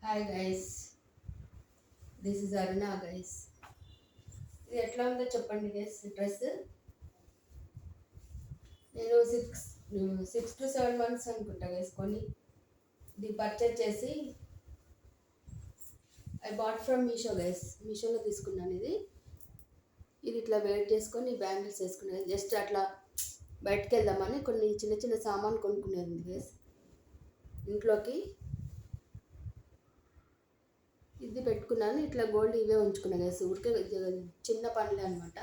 Hi guys, this is Aruna guys. ఇది ఎట్లా ఉందో చెప్పండి గైస్. డ్రెస్ నేను సిక్స్ టు 7 మంత్స్ అనుకుంటా గైస్ కొని ఇది పర్చేజ్ చేసి I bought from Meesho guys. మీషోలో తీసుకున్నాను ఇది. ఇది ఇట్లా వెయిట్ చేసుకొని బ్యాంగిల్స్ వేసుకునేది జస్ట్ అట్లా బయటకు వెళ్దామని కొన్ని చిన్న చిన్న సామాన్ కొనుక్కునేది గైస్ ఇంట్లోకి. ఇది పెట్టుకున్నాను, ఇట్లా గోల్డ్ ఇవే ఉంచుకున్నాను గైస్. ఊరికే చిన్న పనులే అనమాట.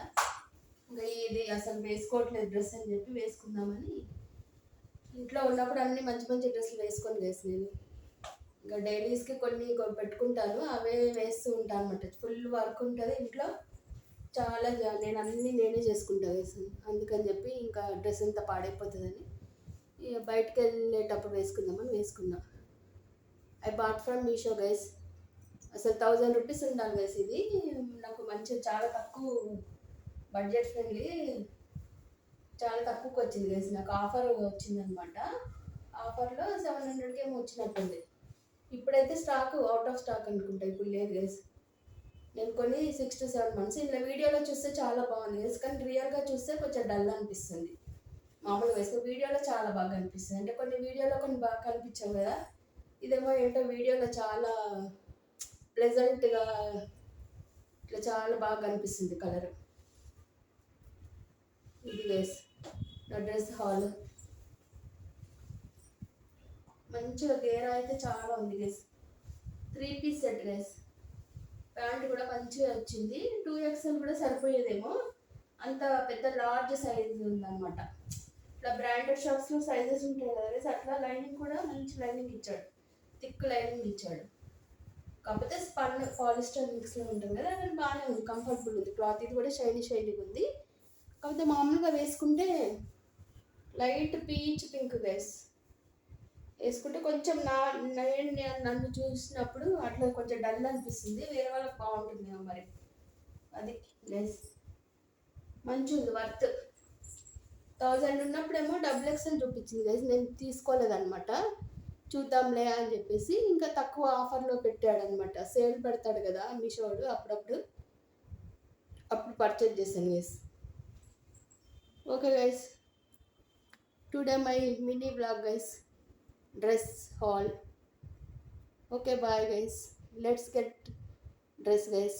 ఇంకా ఇది అసలు వేసుకోవట్లేదు డ్రెస్ అని చెప్పి వేసుకుందామని ఇంట్లో ఉన్నప్పుడు అన్ని మంచి మంచి డ్రెస్సులు వేసుకొని గైస్ నేను ఇంకా డైలీస్కి కొన్ని పెట్టుకుంటాను, అవే వేస్తూ ఉంటాను అనమాట. ఫుల్ వర్క్ ఉంటుంది ఇంట్లో, చాలా నేను అన్నీ నేనే చేసుకుంటా గైస్. అందుకని చెప్పి ఇంకా డ్రెస్ అంతా పాడైపోతుందని ఇక బయటకు వెళ్ళేటప్పుడు వేసుకుందామని వేసుకున్నా. I bought from Meesho guys. అసలు 1000 రూపీస్ ఉండాలి గైస్. ఇది నాకు మంచి చాలా తక్కువ బడ్జెట్ ఫ్రెండ్లీ, చాలా తక్కువకి వచ్చింది గైస్. నాకు ఆఫర్ వచ్చిందనమాట. ఆఫర్లో 700కి ఏమో వచ్చినట్టుంది. ఇప్పుడైతే స్టాక్ అవుట్ ఆఫ్ స్టాక్ అనుకుంటా, ఇప్పుడు లేదు గైస్. నేను కొన్ని 6 to 7 months ఇలా వీడియోలో చూస్తే చాలా బాగుంది గైస్, కానీ రియల్గా చూస్తే కొంచెం డల్ అనిపిస్తుంది. మామూలుగా వేస్తే వీడియోలో చాలా బాగా అనిపిస్తుంది, అంటే కొన్ని వీడియోలో కొన్ని బాగా కనిపించవు కదా. ఇదేమో ఏంటో వీడియోలో చాలా ప్లెజెంట్గా ఇట్లా చాలా బాగా కనిపిస్తుంది కలర్. ఇది గైస్ నా డ్రెస్ హాల్. మంచిగా గేరా అయితే చాలా ఉంది guys. 3 piece set guys. Pant కూడా మంచిగా వచ్చింది. 2XL కూడా సరిపోయేదేమో, అంత పెద్ద లార్జ్ సైజ్ ఉందన్నమాట. ఇట్లా బ్రాండెడ్ షాప్స్లో సైజెస్ ఉంటాయి కదా గైస్, అట్లా లైనింగ్ కూడా మంచి లైనింగ్ ఇచ్చాడు, థిక్ లైనింగ్ ఇచ్చాడు. కాకపోతే స్పన్ పాలిస్టర్ మిక్స్లో ఉంటుంది కదా, అది బాగానే ఉంది, కంఫర్టబుల్ ఉంది క్లాత్. ఇది కూడా షైనీగా ఉంది. కాకపోతే మామూలుగా వేసుకుంటే లైట్ పీచ్ పింక్ గైస్ వేసుకుంటే కొంచెం నేను నన్ను చూసినప్పుడు అట్లా కొంచెం డల్ అనిపిస్తుంది, వేరే వాళ్ళకి బాగుంటుంది మరి. అది గైస్ మంచి ఉంది, వర్త్. 1000 ఉన్నప్పుడేమో XXL చూపించింది గైస్, నేను తీసుకోలేదన్నమాట. చూద్దాంలే అని చెప్పేసి ఇంకా తక్కువ ఆఫర్లో పెట్టాడనమాట. సేల్ పెడతాడు కదా మీషోడు, అప్పుడప్పుడు పర్చేజ్ చేశాను guys. Okay guys, today my mini blog guys, dress haul. Okay, bye guys. Let's get dress guys.